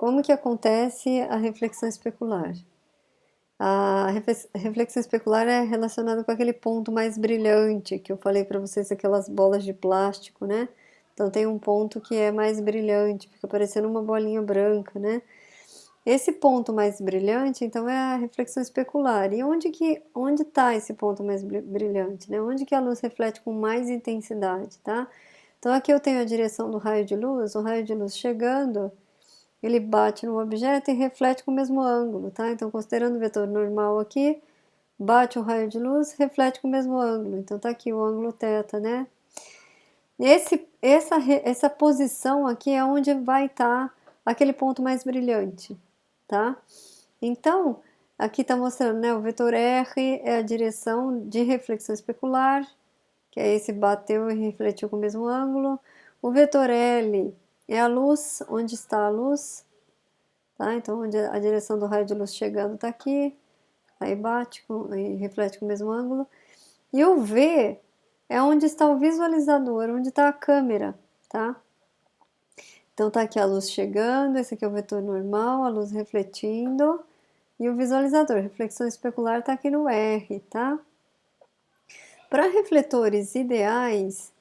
Como que acontece a reflexão especular? A reflexão especular é relacionada com aquele ponto mais brilhante que eu falei para vocês, aquelas bolas de plástico, né? Então tem um ponto que é mais brilhante, fica parecendo uma bolinha branca, né? Esse ponto mais brilhante, então, é a reflexão especular. E onde está esse ponto mais brilhante, né? Onde que a luz reflete com mais intensidade, tá? Então aqui eu tenho a direção do raio de luz, o raio de luz chegando, ele bate no objeto e reflete com o mesmo ângulo, tá? Então, considerando o vetor normal aqui, bate o raio de luz, reflete com o mesmo ângulo. Então, tá aqui o ângulo θ, né? Essa posição aqui é onde vai estar aquele ponto mais brilhante, tá? Então, aqui está mostrando, né? O vetor R é a direção de reflexão especular, que é esse bateu e refletiu com o mesmo ângulo. O vetor L é a luz, onde está a luz, tá? Então, onde a direção do raio de luz chegando está aqui, aí bate e reflete com o mesmo ângulo. E o V é onde está o visualizador, onde está a câmera, tá? Então, tá aqui a luz chegando, esse aqui é o vetor normal, a luz refletindo, e o visualizador, reflexão especular, está aqui no R, tá? Para refletores ideais,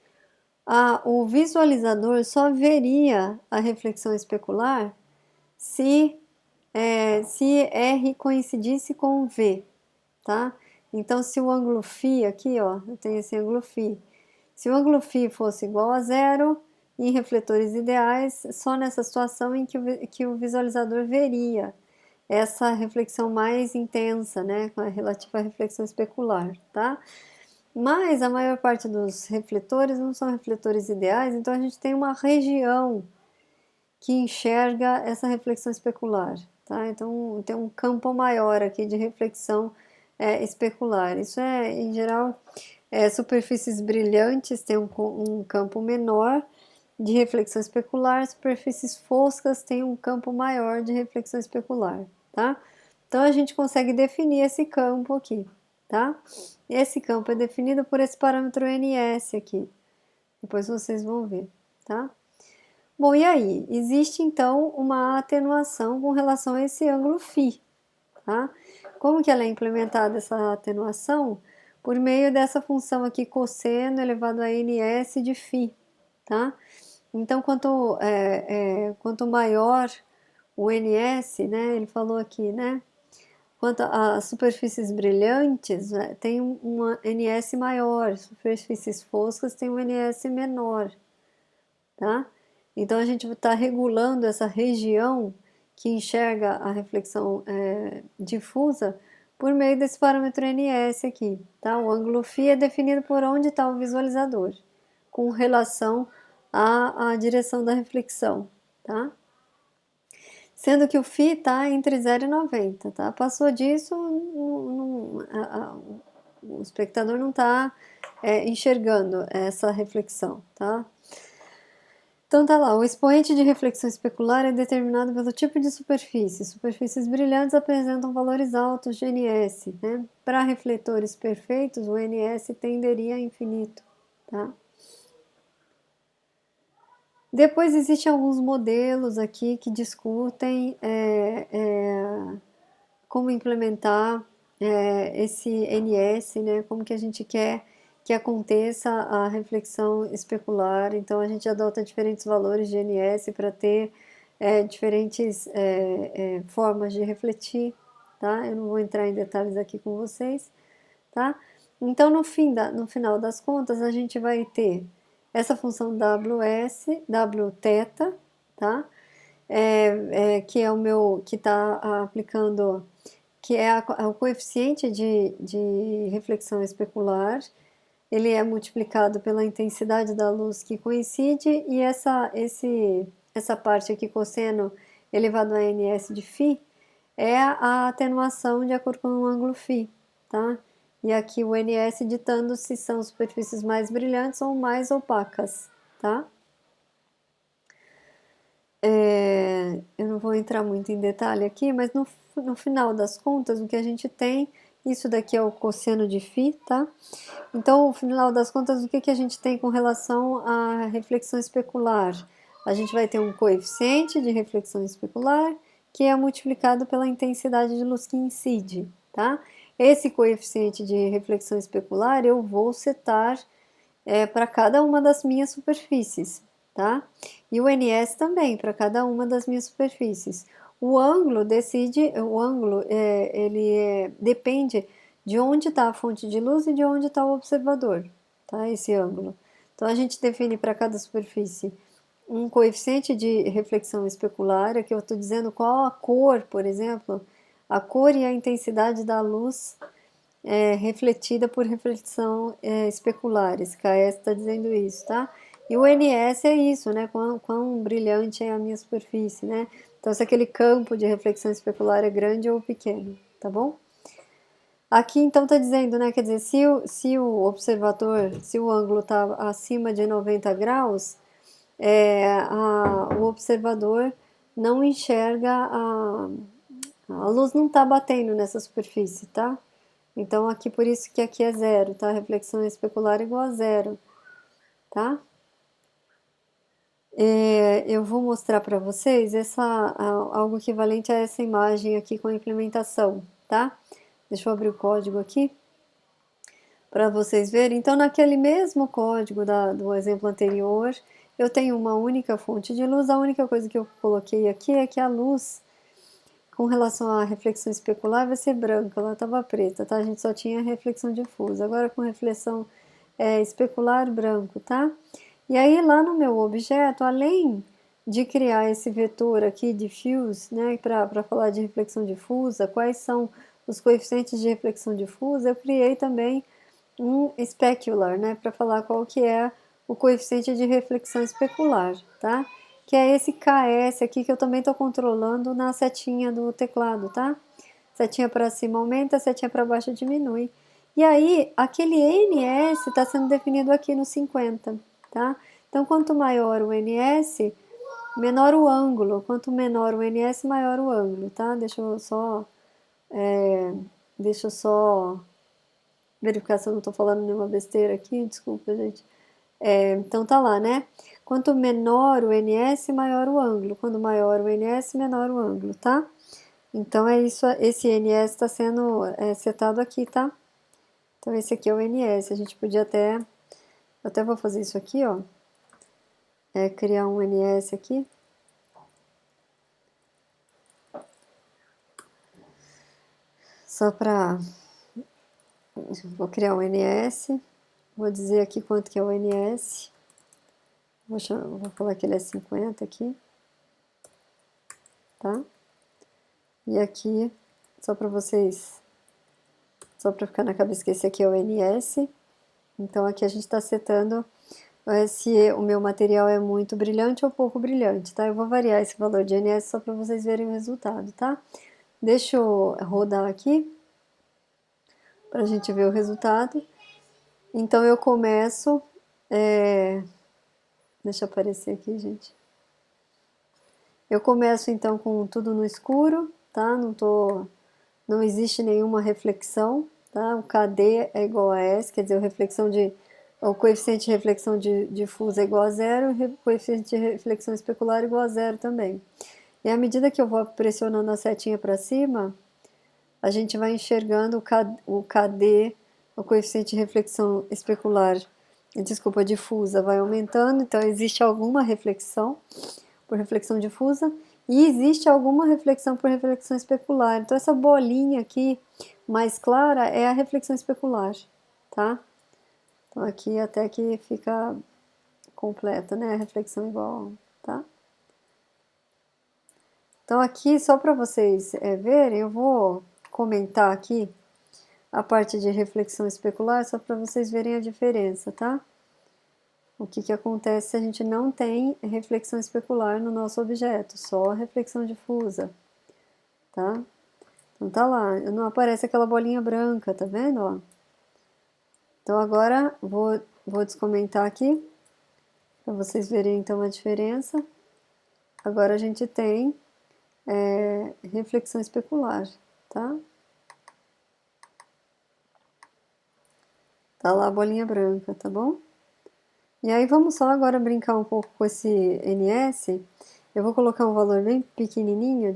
o visualizador só veria a reflexão especular se R coincidisse com V, tá? Então, se o ângulo φ aqui, ó, eu tenho esse ângulo φ. Se o ângulo φ fosse igual a zero, em refletores ideais, só nessa situação em que o visualizador veria essa reflexão mais intensa, né, relativa à reflexão especular, tá? Mas a maior parte dos refletores não são refletores ideais, então a gente tem uma região que enxerga essa reflexão especular, tá? Então tem um campo maior aqui de reflexão especular. Isso é, em geral, superfícies brilhantes têm um campo menor de reflexão especular, superfícies foscas têm um campo maior de reflexão especular, tá? Então a gente consegue definir esse campo aqui, tá? Esse campo é definido por esse parâmetro NS aqui. Depois vocês vão ver, tá? Bom, e aí? Existe então uma atenuação com relação a esse ângulo φ, tá? Como que ela é implementada, essa atenuação? Por meio dessa função aqui, cosseno elevado a ns de φ, tá? Então, quanto maior o ns, né, ele falou aqui, né, quanto às superfícies brilhantes, né, tem uma ns maior, superfícies foscas tem um ns menor, tá? Então, a gente está regulando essa região que enxerga a reflexão difusa por meio desse parâmetro ns aqui, tá? O ângulo φ é definido por onde está o visualizador, com relação à direção da reflexão, tá? Sendo que o φ está entre 0 e 90, tá? Passou disso, o espectador não está enxergando essa reflexão, tá? Então tá lá, o expoente de reflexão especular é determinado pelo tipo de superfície. Superfícies brilhantes apresentam valores altos de NS, né? Para refletores perfeitos, o NS tenderia a infinito, tá? Depois existem alguns modelos aqui que discutem como implementar esse NS, né? Como que a gente quer que aconteça a reflexão especular. Então a gente adota diferentes valores de NS para ter diferentes formas de refletir, tá? Eu não vou entrar em detalhes aqui com vocês, tá? Então no final das contas a gente vai ter essa função WS, Wθ, tá? Que é que está aplicando, que é o coeficiente de reflexão especular. Ele é multiplicado pela intensidade da luz que coincide, e essa parte aqui, cosseno elevado a ns de φ, é a atenuação de acordo com o ângulo φ, tá? E aqui o ns ditando se são superfícies mais brilhantes ou mais opacas, tá? Eu não vou entrar muito em detalhe aqui, mas no final das contas, o que a gente tem, isso daqui é o cosseno de φ, tá? Então, no final das contas, o que a gente tem com relação à reflexão especular? A gente vai ter um coeficiente de reflexão especular que é multiplicado pela intensidade de luz que incide, tá? Esse coeficiente de reflexão especular eu vou setar para cada uma das minhas superfícies, tá? E o NS também, para cada uma das minhas superfícies. O ângulo depende de onde está a fonte de luz e de onde está o observador, tá? Esse ângulo. Então a gente define para cada superfície um coeficiente de reflexão especular, aqui eu estou dizendo qual a cor, por exemplo, a cor e a intensidade da luz refletida por reflexão especular. Esse KS está dizendo isso, tá? E o NS é isso, né? Quão brilhante é a minha superfície, né? Então, se aquele campo de reflexão especular é grande ou pequeno, tá bom? Aqui, então, está dizendo, né? Quer dizer, se o observador, se o ângulo está acima de 90 graus, o observador não enxerga a luz não está batendo nessa superfície, tá? Então, aqui por isso que aqui é zero, tá? Reflexão especular igual a zero, tá? Eu vou mostrar para vocês algo equivalente a essa imagem aqui com a implementação, tá? Deixa eu abrir o código aqui para vocês verem. Então, naquele mesmo código do exemplo anterior, eu tenho uma única fonte de luz. A única coisa que eu coloquei aqui é que a luz, com relação à reflexão especular, vai ser branca, ela estava preta, tá? A gente só tinha reflexão difusa. Agora, com reflexão especular, branco, tá? E aí, lá no meu objeto, além de criar esse vetor aqui, diffuse, né, para falar de reflexão difusa, quais são os coeficientes de reflexão difusa, eu criei também um specular, né, para falar qual que é o coeficiente de reflexão especular, tá? Que é esse KS aqui que eu também estou controlando na setinha do teclado, tá? Setinha para cima aumenta, setinha para baixo diminui. E aí, aquele NS está sendo definido aqui no 50, tá? Então, quanto maior o NS, menor o ângulo. Quanto menor o NS, maior o ângulo, tá? Deixa eu só verificar se eu não estou falando nenhuma besteira aqui, desculpa, gente. Então tá lá, né? Quanto menor o NS, maior o ângulo. Quanto maior o NS, menor o ângulo, tá? Então é isso, esse NS está sendo setado aqui, tá? Então esse aqui é o NS. A gente podia até vou fazer isso aqui, ó. Criar um NS aqui. Só para... Vou criar um NS. Vou dizer aqui quanto que é o NS. Vou falar que ele é 50 aqui. Tá? E aqui, só para ficar na cabeça que esse aqui é o NS. Então aqui a gente está setando se o meu material é muito brilhante ou pouco brilhante, tá? Eu vou variar esse valor de NS só para vocês verem o resultado, tá? Deixa eu rodar aqui para a gente ver o resultado. Então eu começo, deixa eu aparecer aqui, gente. Eu começo então com tudo no escuro, tá? Não existe nenhuma reflexão, tá? O KD é igual a S, quer dizer, o coeficiente de reflexão difusa é igual a zero, e o coeficiente de reflexão especular é igual a zero também. E à medida que eu vou pressionando a setinha para cima, a gente vai enxergando o KD, o coeficiente de reflexão especular, desculpa, difusa, vai aumentando, então existe alguma reflexão por reflexão difusa e existe alguma reflexão por reflexão especular. Então essa bolinha aqui mais clara é a reflexão especular, tá? Então aqui até que fica completa, né? A reflexão igual, tá? Então aqui, só para vocês verem, eu vou comentar aqui a parte de reflexão especular, só para vocês verem a diferença, tá? O que acontece se a gente não tem reflexão especular no nosso objeto, só reflexão difusa, tá? Então tá lá, não aparece aquela bolinha branca, tá vendo, ó? Então agora vou descomentar aqui, para vocês verem então a diferença. Agora a gente tem reflexão especular, tá? Tá lá a bolinha branca, tá bom? E aí vamos só agora brincar um pouco com esse NS. Eu vou colocar um valor bem pequenininho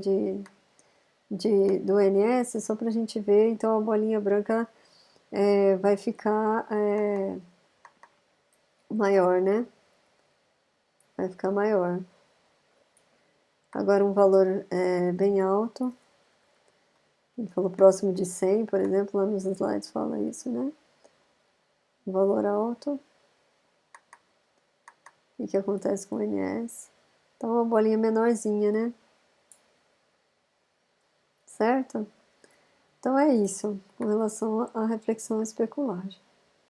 do NS, só para a gente ver. Então a bolinha branca vai ficar maior, né? Vai ficar maior. Agora um valor bem alto. Ele falou próximo de 100, por exemplo, lá nos slides fala isso, né? Um valor alto. O que acontece com o NS? Então uma bolinha menorzinha, né? Certo? Então é isso, com relação à reflexão especular.